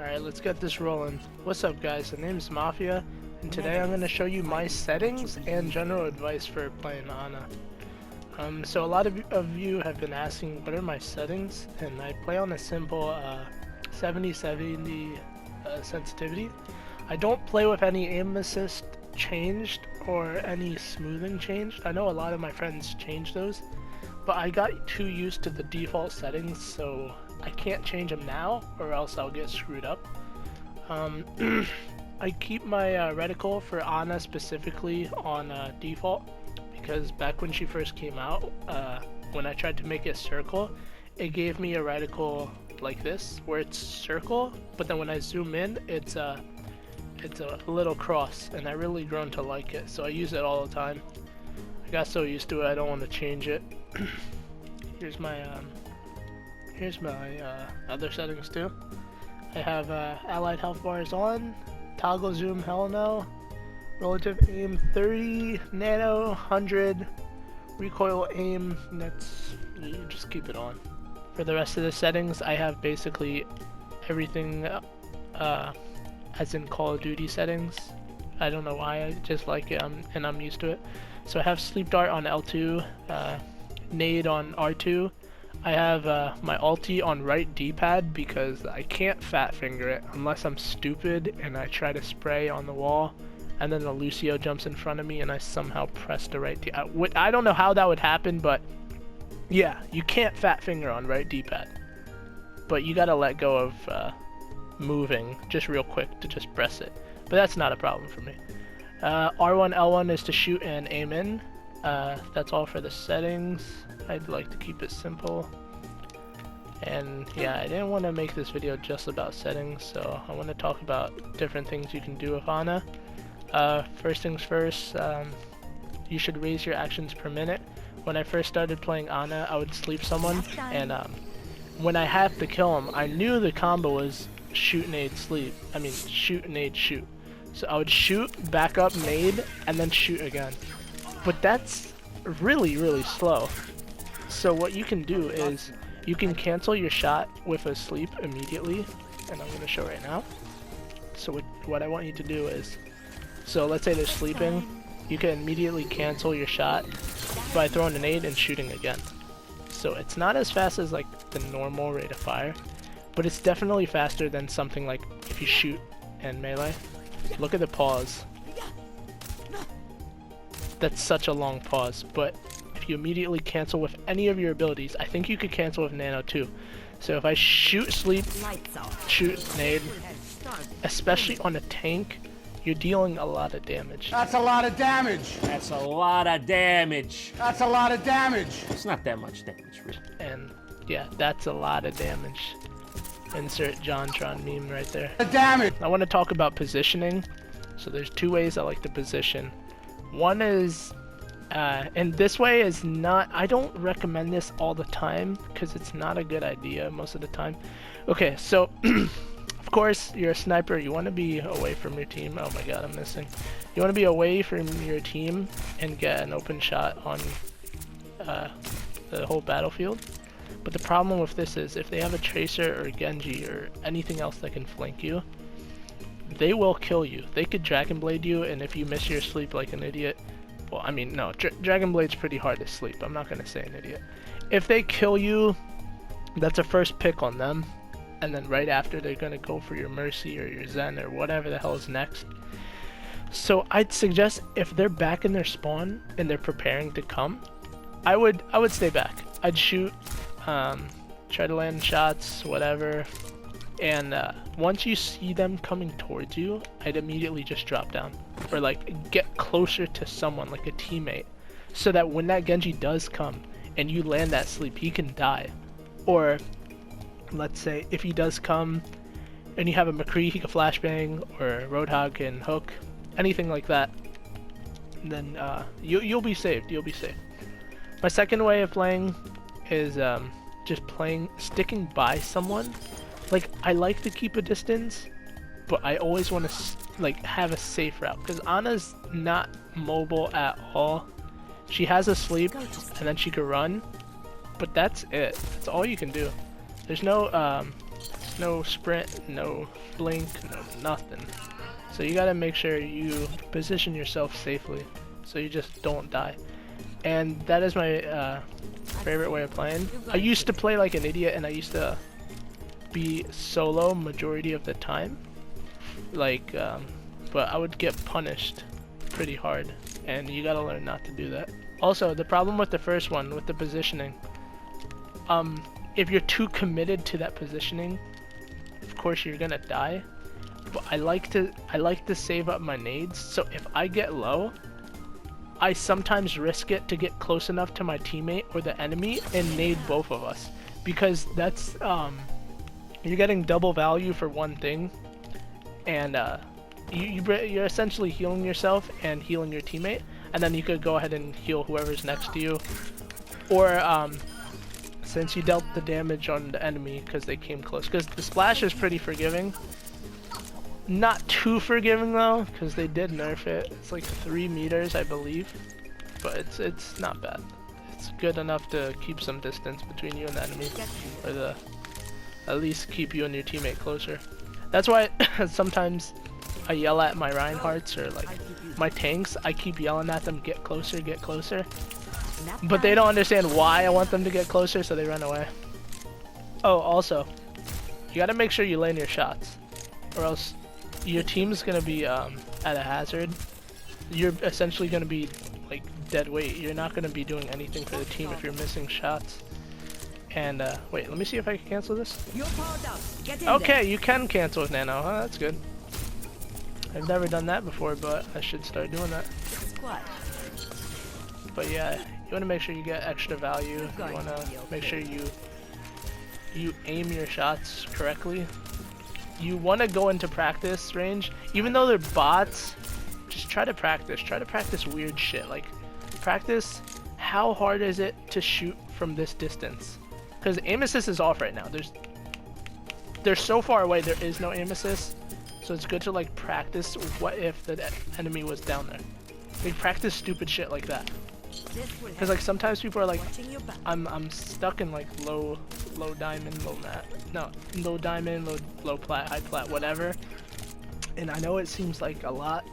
Alright, let's get this rolling. What's up guys, the name is Maafia, and today I'm going to show you my settings and general advice for playing Ana. So a lot of you have been asking what are my settings, and I play on a simple 70-70 sensitivity. I don't play with any aim assist changed or any smoothing changed. I know a lot of my friends changed those, but I got too used to the default settings, so I can't change them now or else I'll get screwed up. I keep my reticle for Ana specifically on default, because back when she first came out, when I tried to make it circle, it gave me a reticle like this, where it's circle, but then when I zoom in, it's a little cross, and I really grown to like it, so I use it all the time. I got so used to it, I don't want to change it. Here's my other settings too. I have allied health bars on, toggle zoom hell no, relative aim 30, nano 100, recoil aim, that's, you just keep it on. For the rest of the settings, I have basically everything as in Call of Duty settings. I don't know why, I just like it, and I'm used to it. So I have sleep dart on L2, nade on R2. I have my ulti on right D-pad because I can't fat finger it unless I'm stupid and I try to spray on the wall and then the Lucio jumps in front of me and I somehow press the right D. I don't know how that would happen, but yeah, you can't fat finger on right D-pad. But you gotta let go of moving just real quick to just press it. But that's not a problem for me. R1, L1 is to shoot and aim in. That's all for the settings. I'd like to keep it simple. And yeah, I didn't want to make this video just about settings, so I want to talk about different things you can do with Ana. First things first, you should raise your actions per minute. When I first started playing Ana, I would sleep someone, and when I had to kill him, I knew the combo was shoot, nade, sleep. I mean, shoot, nade, shoot. So I would shoot, back up, nade, and then shoot again. But that's really, really slow. So what you can do is you can cancel your shot with a sleep immediately, and I'm going to show right now. So what I want you to do is, so let's say they're sleeping, you can immediately cancel your shot by throwing a nade and shooting again. So it's not as fast as like the normal rate of fire, but it's definitely faster than something like if you shoot and melee. Look at the pause. That's such a long pause, but if you immediately cancel with any of your abilities, I think you could cancel with Nano too. So if I shoot sleep, shoot nade, especially on a tank, you're dealing a lot of damage. That's a lot of damage. That's a lot of damage. That's a lot of damage. It's not that much damage, really. And yeah, that's a lot of damage. Insert JonTron meme right there. The damage. I want to talk about positioning. So there's two ways I like to position. One is, and this way is not, I don't recommend this all the time because it's not a good idea most of the time. Okay, so of course you're a sniper, you want to be away from your team. Oh my god, I'm missing. You want to be away from your team and get an open shot on the whole battlefield. But the problem with this is if they have a Tracer or Genji or anything else that can flank you, they will kill you. They could Dragon Blade you, and if you miss your sleep like an idiot, well, I mean, no, Dragon Blade's pretty hard to sleep. I'm not gonna say an idiot. If they kill you, that's a first pick on them, and then right after they're gonna go for your Mercy or your Zen or whatever the hell is next. So I'd suggest if they're back in their spawn and they're preparing to come, I would stay back. I'd shoot, try to land shots, whatever. And once you see them coming towards you, I'd immediately just drop down. Or like get closer to someone, like a teammate. So that when that Genji does come and you land that sleep, he can die. Or let's say if he does come and you have a McCree, he can flashbang, or Roadhog can hook, anything like that. Then you'll be saved, you'll be safe. My second way of playing is just sticking by someone. Like, I like to keep a distance, but I always want to like have a safe route, because Ana's not mobile at all. She has a sleep and then she can run, but that's it. That's all you can do. There's no There's no sprint, no blink, no nothing. So you gotta make sure you position yourself safely so you just don't die. And that is my favorite way of playing. I used to play like an idiot and I used to be solo majority of the time. Like, but I would get punished pretty hard, and you gotta learn not to do that. Also, the problem with the first one, with the positioning, if you're too committed to that positioning, of course you're gonna die. But I like to save up my nades, so if I get low, I sometimes risk it to get close enough to my teammate or the enemy and nade both of us, because that's you're getting double value for one thing, and you're essentially healing yourself and healing your teammate, and then you could go ahead and heal whoever's next to you, or since you dealt the damage on the enemy because they came close, because the splash is pretty forgiving. Not too forgiving though, because they did nerf it. It's like 3 meters, I believe, but it's not bad. It's good enough to keep some distance between you and the enemy, or at least keep you and your teammate closer. That's why sometimes I yell at my Reinhardts or like my tanks. I keep yelling at them, get closer, but they don't understand why I want them to get closer, so they run away. Oh, also, you gotta make sure you land your shots, or else your team's gonna be at a hazard. You're essentially gonna be like dead weight. You're not gonna be doing anything for the team if you're missing shots. And wait, let me see if I can cancel this. Okay, you can cancel with Nano. Oh, that's good. I've never done that before, but I should start doing that. But yeah, you want to make sure you get extra value. You want to make sure you aim your shots correctly. You want to go into practice range, even though they're bots. Just try to practice. Try to practice weird shit. Like, practice how hard is it to shoot from this distance. Because aim assist is off right now. They're so far away, there is no aim assist. So it's good to like practice what if the enemy was down there. Like, practice stupid shit like that. Because like sometimes people are like, I'm stuck in like low diamond, low diamond, low plat, high plat, whatever. And I know it seems like a lot.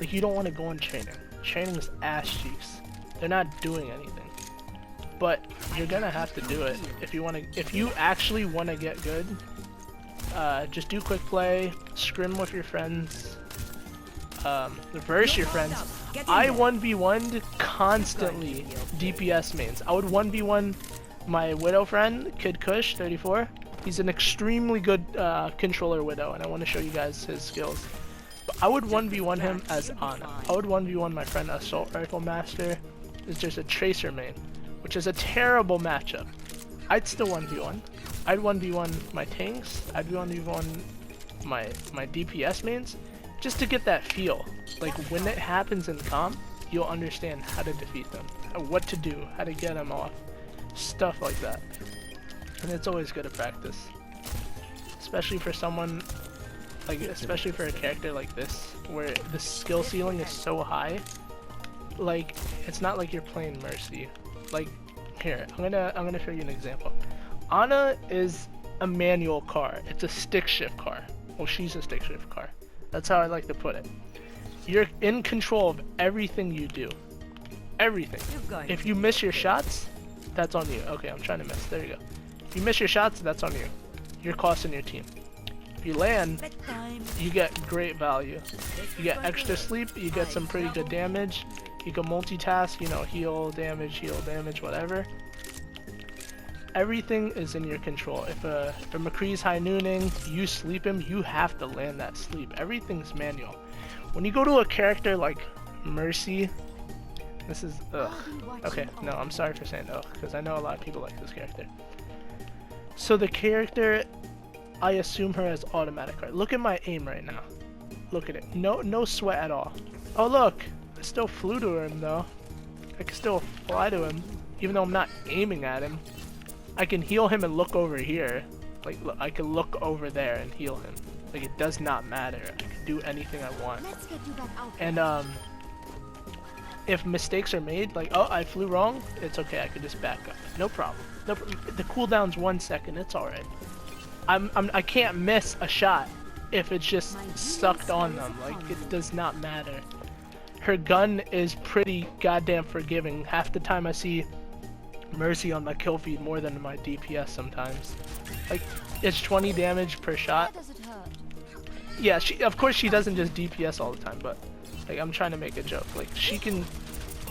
Like, you don't want to go on training. Training is ass cheeks. They're not doing anything. But you're gonna have to do it if you actually want to get good. Just do quick play, scrim with your friends, reverse your friends. I 1v1'd constantly DPS mains. I would 1v1 my Widow friend, Kid Kush 34. He's an extremely good controller Widow, and I want to show you guys his skills. But I would 1v1 him as Ana. I would 1v1 my friend Assault Rifle Master. It's just a Tracer main, which is a terrible matchup. I'd still 1v1. I'd 1v1 my tanks. I'd 1v1 my DPS mains, just to get that feel. Like, when it happens in comp, you'll understand how to defeat them, what to do, how to get them off, stuff like that. And it's always good to practice, especially for someone like, especially for a character like this, where the skill ceiling is so high. Like, it's not like you're playing Mercy. Like, here, I'm gonna show you an example. Ana is a manual car. It's a stick shift car. Well, she's a stick shift car. That's how I like to put it. You're in control of everything you do. Everything. If you miss your shots, that's on you. Okay, I'm trying to miss. There you go. If you miss your shots, that's on you. You're costing your team. If you land, you get great value. You get extra sleep. You get some pretty good damage. You can multitask, you know, heal damage, whatever. Everything is in your control. If McCree's high nooning, you sleep him, you have to land that sleep. Everything's manual. When you go to a character like Mercy, this is ugh. Okay, no, I'm sorry for saying ugh, because I know a lot of people like this character. So the character, I assume her as automatic. Right? Look at my aim right now. Look at it. No sweat at all. Oh look, I still flew to him though. I can still fly to him, even though I'm not aiming at him. I can heal him and look over here. Like, look, I can look over there and heal him. Like, it does not matter. I can do anything I want. And if mistakes are made, like, oh, I flew wrong, it's okay. I can just back up. No problem. No problem. The cooldown's 1 second. It's all right. I can't miss a shot if it's just sucked on them. Like, it does not matter. Her gun is pretty goddamn forgiving. Half the time I see Mercy on my kill feed more than my DPS sometimes. Like, it's 20 damage per shot. Yeah, of course she doesn't just DPS all the time, but like, I'm trying to make a joke. Like, she can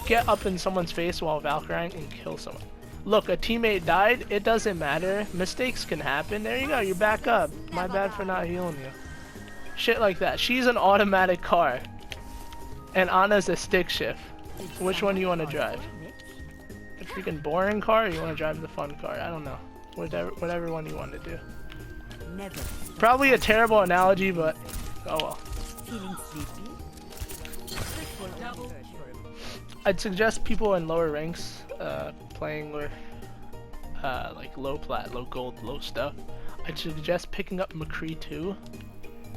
get up in someone's face while Valkyrie and kill someone. Look, a teammate died. It doesn't matter. Mistakes can happen. There you go. You're back up. My bad for not healing you. Shit like that. She's an automatic car. And Ana's a stick shift. Which one do you want to drive? A freaking boring car, or you want to drive the fun car? I don't know. Whatever one you want to do. Probably a terrible analogy, but oh well. I'd suggest people in lower ranks playing with like low plat, low gold, low stuff. I'd suggest picking up McCree too,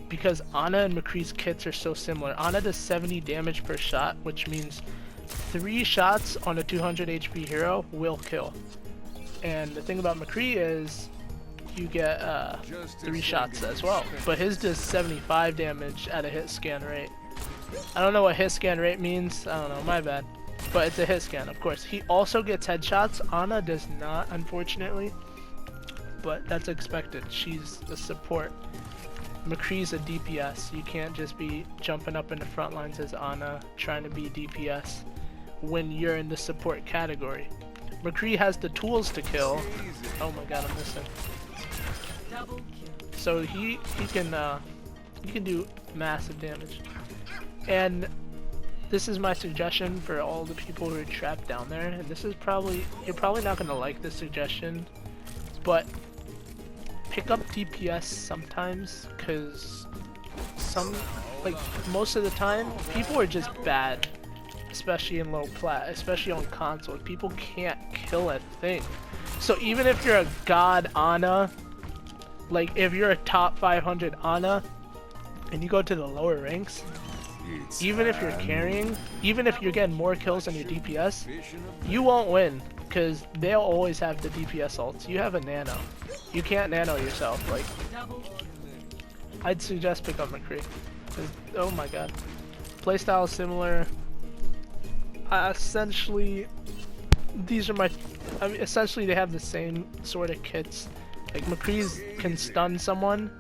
because Ana and McCree's kits are so similar. Ana does 70 damage per shot, which means 3 shots on a 200 HP hero will kill. And the thing about McCree is you get 3 shots as well, but his does 75 damage at a hit scan rate. I don't know what hit scan rate means. I don't know, my bad. But it's a hit scan, of course. He also gets headshots. Ana does not, unfortunately. But that's expected. She's a support. McCree's a DPS. You can't just be jumping up in the front lines as Ana trying to be DPS when you're in the support category. McCree has the tools to kill. Oh my god, I'm missing. So he can do massive damage. And this is my suggestion for all the people who are trapped down there, and this is you're probably not going to like this suggestion, but pick up DPS sometimes, because most of the time people are just bad, especially in low plat, especially on console. People can't kill a thing. So even if you're a god Ana, like if you're a top 500 Ana and you go to the lower ranks, even if you're carrying, even if you're getting more kills than your DPS, you won't win, because they'll always have the DPS ults. You have a Nano. You can't Nano yourself. Like, I'd suggest pick up McCree. Oh my god. Playstyle is similar. Essentially, these are essentially they have the same sort of kits. Like, McCree's can stun someone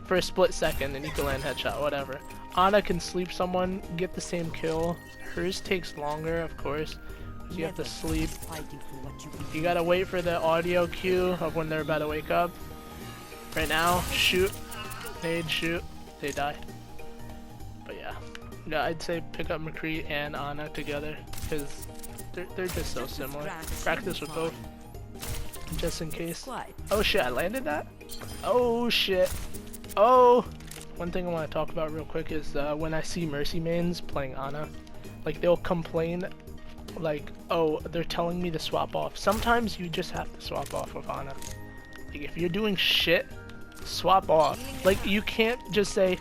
for a split second and you can land headshot, whatever. Ana can sleep someone, get the same kill. Hers takes longer, of course, because you have to sleep. You gotta wait for the audio cue of when they're about to wake up. Right now, shoot, nade, shoot, they die. But yeah, I'd say pick up McCree and Ana together, because they're just so similar. Practice with both, just in case. Oh shit, I landed that? Oh shit. Oh! One thing I want to talk about real quick is when I see Mercy mains playing Ana, like, they'll complain, like, oh, they're telling me to swap off. Sometimes you just have to swap off with Ana. Like, if you're doing shit, swap off. Like, you can't just say,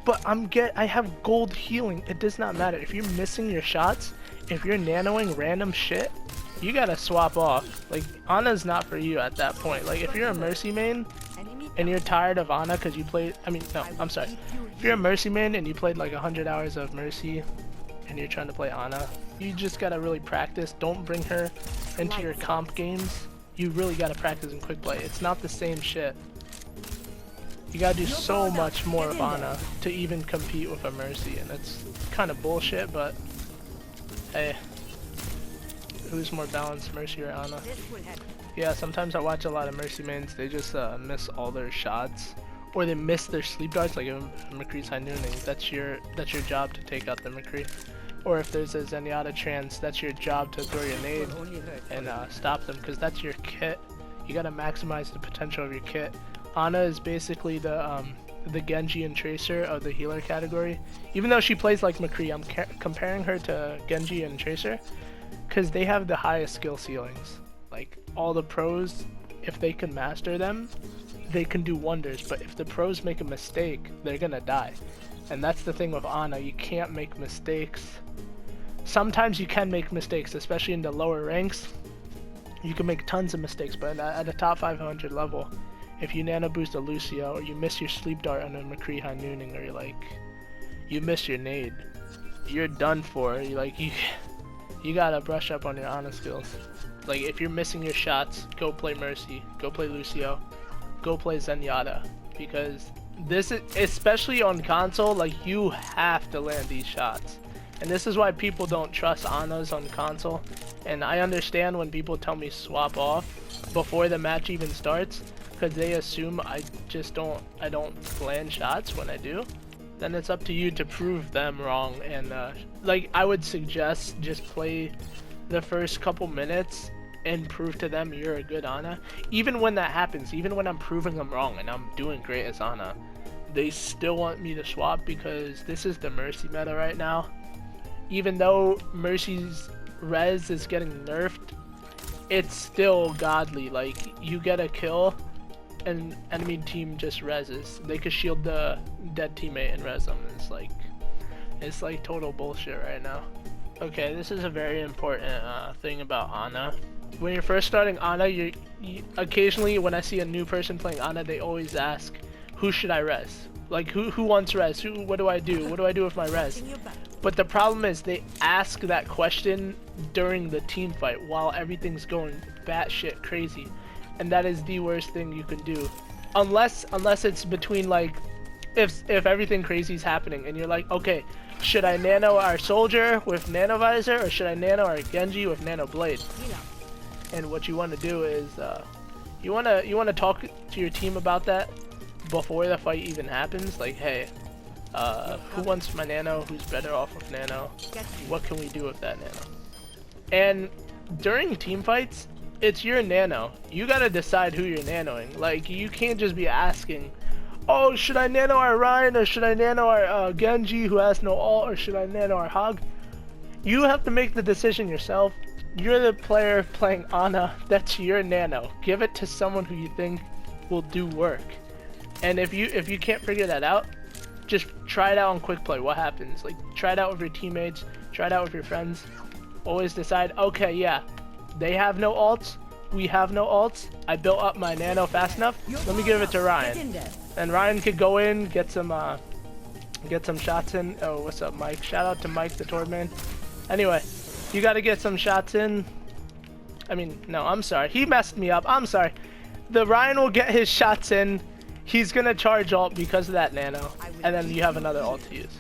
but I have gold healing. It does not matter. If you're missing your shots, if you're nanoing random shit, you gotta swap off. Like, Ana's not for you at that point. Like, if you're a Mercy main and you're tired of Ana because you played, I'm sorry. If you're a Mercy main and you played like 100 hours of Mercy and you're trying to play Ana, you just gotta really practice. Don't bring her into your comp games. You really gotta practice in quick play. It's not the same shit. You gotta do so much more of Ana to even compete with a Mercy, and it's kind of bullshit, but hey, who's more balanced, Mercy or Ana? Yeah, sometimes I watch a lot of Mercy mains, they just miss all their shots, or they miss their sleep darts. Like if McCree's high nooning, that's your job to take out the McCree. Or if there's a Zenyatta trans, that's your job to throw your nade and stop them, because that's your kit. You gotta maximize the potential of your kit. Ana is basically the Genji and Tracer of the healer category. Even though she plays like McCree, I'm comparing her to Genji and Tracer because they have the highest skill ceilings. Like, all the pros, if they can master them, they can do wonders. But if the pros make a mistake, they're gonna die. And that's the thing with Ana, you can't make mistakes. Sometimes you can make mistakes, especially in the lower ranks. You can make tons of mistakes, but at a top 500 level, if you nano boost a Lucio, or you miss your sleep dart on a McCree high nooning, or you miss your nade, you're done for. You gotta brush up on your Ana skills. Like, if you're missing your shots, go play Mercy, go play Lucio, go play Zenyatta, because this is, especially on console, like, you have to land these shots. And this is why people don't trust Anas on console. And I understand when people tell me swap off before the match even starts, because they assume I don't land shots when I do. Then it's up to you to prove them wrong. And like, I would suggest just play the first couple minutes and prove to them you're a good Ana. Even when that happens, even when I'm proving them wrong and I'm doing great as Ana, they still want me to swap because this is the Mercy meta right now. Even though Mercy's res is getting nerfed, it's still godly. Like, you get a kill and enemy team just reses. They could shield the dead teammate and res them. It's like total bullshit right now. Okay, this is a very important thing about Ana. When you're first starting Ana, you occasionally, when I see a new person playing Ana, they always ask, who should I res? Like, who wants res? What do I do? What do I do with my res? But the problem is they ask that question during the team fight while everything's going batshit crazy, and that is the worst thing you can do. Unless it's between, like, if everything crazy is happening and you're like, okay, should I nano our soldier with nano visor or should I nano our Genji with nano blade? And what you want to do is you want to talk to your team about that before the fight even happens. Like, hey, who wants my nano? Who's better off with nano? What can we do with that nano? And during team fights, it's your nano. You gotta decide who you're nanoing. Like, you can't just be asking, oh, should I nano our Ryan or should I nano our Genji who has no ult, or should I nano our Hog? You have to make the decision yourself. You're the player playing Ana. That's your nano. Give it to someone who you think will do work. And if you can't figure that out, just try it out on quick play. What happens? Like, try it out with your teammates, try it out with your friends. Always decide, okay, yeah, they have no ults, we have no ults. I built up my nano fast enough. Let me give it to Ryan. And Ryan could go in, get some shots in. Oh, what's up, Mike? Shout out to Mike, the Torbman. Anyway, you got to get some shots in. I mean, no, I'm sorry. He messed me up. I'm sorry. The Ryan will get his shots in. He's gonna charge ult because of that nano, and then you have another ult to use.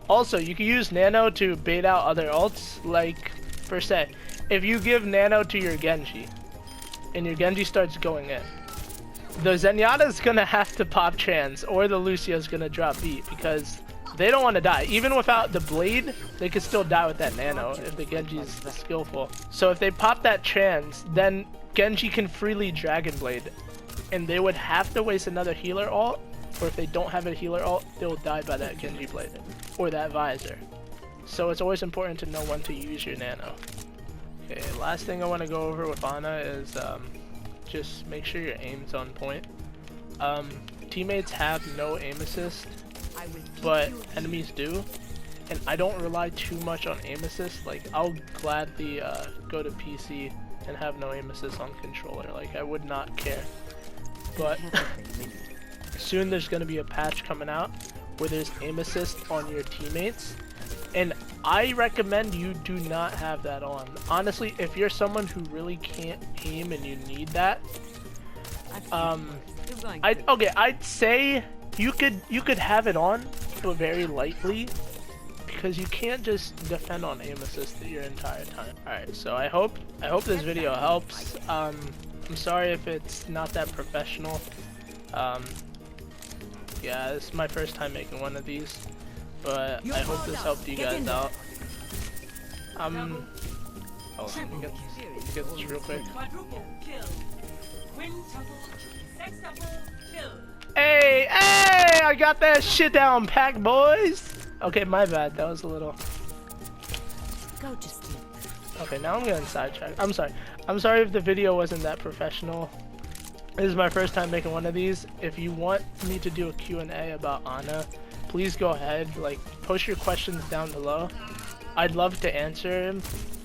Also, you can use nano to bait out other ults, like, per se. If you give nano to your Genji, and your Genji starts going in, the Zenyatta's gonna have to pop trans, or the Lucio's gonna drop beat, because they don't want to die. Even without the blade, they could still die with that nano if the Genji's skillful. So if they pop that trans, then Genji can freely Dragon Blade, and they would have to waste another healer ult, or if they don't have a healer ult, they'll die by that Genji blade or that visor. So it's always important to know when to use your nano. Okay, last thing I want to go over with Ana is just make sure your aim's on point. Teammates have no aim assist, but enemies do, and I don't rely too much on aim assist. Like, I'll gladly go to PC and have no aim assist on controller. Like, I would not care. But soon there's going to be a patch coming out where there's aim assist on your teammates, and I recommend you do not have that on. Honestly, if you're someone who really can't aim and you need that, I'd say you could have it on, but very lightly, because you can't just defend on aim assist your entire time. Alright, so I hope this video helps. I'm sorry if it's not that professional. Yeah, this is my first time making one of these, but I hope this helped you guys out. Oh, let me get this real quick. Hey, I got that shit down pack, boys. Okay, my bad. That was a little. Okay, now I'm getting sidetracked. I'm sorry. I'm sorry if the video wasn't that professional. This is my first time making one of these. If you want me to do a Q&A about Ana, please go ahead. Like, post your questions down below. I'd love to answer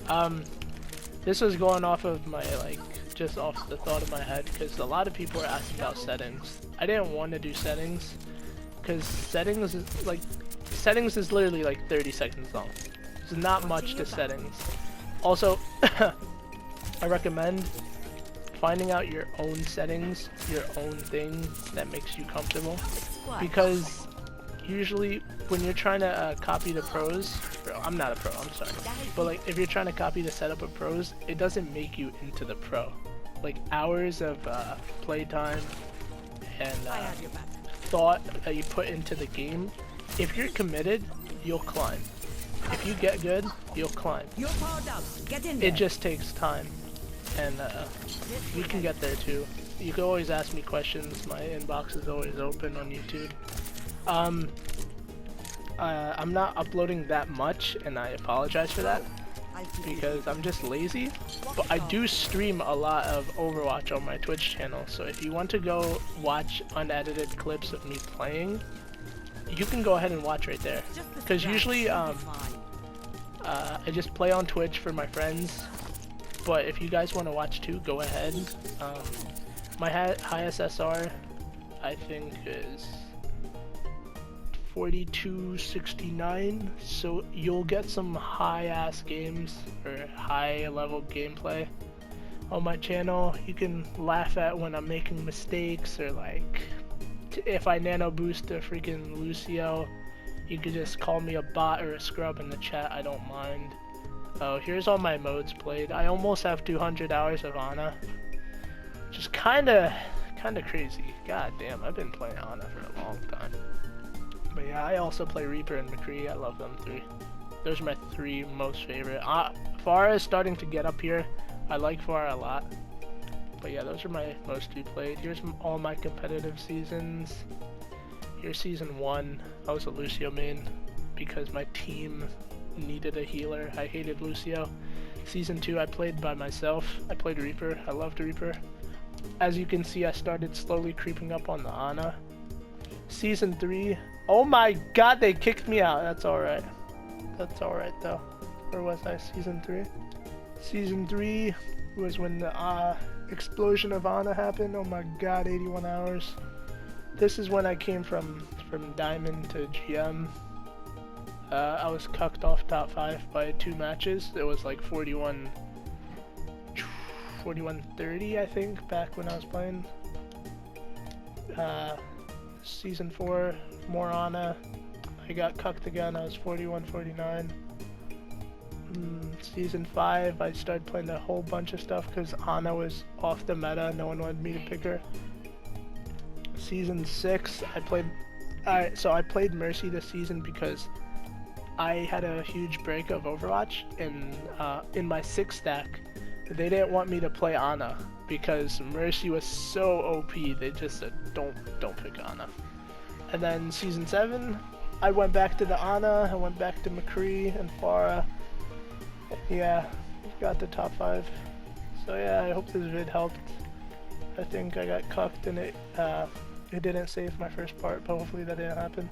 them. This was going off of my just off the thought of my head, because a lot of people are asking about settings. I didn't want to do settings, because settings is literally like 30 seconds long. There's not much to settings. Also, I recommend finding out your own settings, your own thing that makes you comfortable, because usually when you're trying to copy the pros, I'm not a pro, I'm sorry, but like if you're trying to copy the setup of pros, it doesn't make you into the pro. Like hours of playtime and thought that you put into the game, if you're committed, you'll climb. If you get good, you'll climb. It just takes time, and you can get there too. You can always ask me questions. My inbox is always open on YouTube. I'm not uploading that much, and I apologize for that, because I'm just lazy, but I do stream a lot of Overwatch on my Twitch channel, so if you want to go watch unedited clips of me playing, you can go ahead and watch right there, because usually I just play on Twitch for my friends, but if you guys want to watch too, go ahead. My highest SR, I think, is 4269, so you'll get some high-ass games, or high-level gameplay on my channel. You can laugh at when I'm making mistakes, or like, if I nano boost a freaking Lucio, you could just call me a bot or a scrub in the chat, I don't mind. Oh, here's all my modes played. I almost have 200 hours of Ana, which is kinda crazy. God damn, I've been playing Ana for a long time. But yeah, I also play Reaper and McCree. I love them three. Those are my three most favorite. Pharah is starting to get up here. I like Pharah a lot. But yeah, those are my most played. Here's all my competitive seasons. Here's season 1. I was a Lucio main because my team needed a healer. I hated Lucio. Season 2, I played by myself. I played Reaper. I loved Reaper. As you can see, I started slowly creeping up on the Ana. Season 3. Oh my god, they kicked me out. That's alright. That's alright though. Where was I? Season 3? Season 3 was when the explosion of Ana happened. Oh my god, 81 hours. This is when I came from Diamond to GM. I was cucked off top 5 by 2 matches. It was like 41-30, I think, back when I was playing. Season 4, more Ana. I got cucked again. I was 41-49. Season 5, I started playing a whole bunch of stuff because Ana was off the meta. No one wanted me to pick her. Season 6, I played. Alright, so I played Mercy this season because I had a huge break of Overwatch, and in my 6 stack, they didn't want me to play Ana because Mercy was so OP. They just said, don't pick Ana. And then season 7, I went back to the Ana. I went back to McCree and Pharah. Yeah, got the top 5. So yeah, I hope this vid helped. I think I got cucked and it didn't save my first part, but hopefully that didn't happen.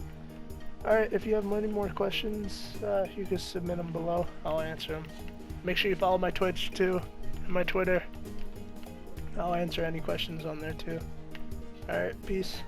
Alright, if you have any more questions, you can submit them below. I'll answer them. Make sure you follow my Twitch too, and my Twitter. I'll answer any questions on there too. Alright, peace.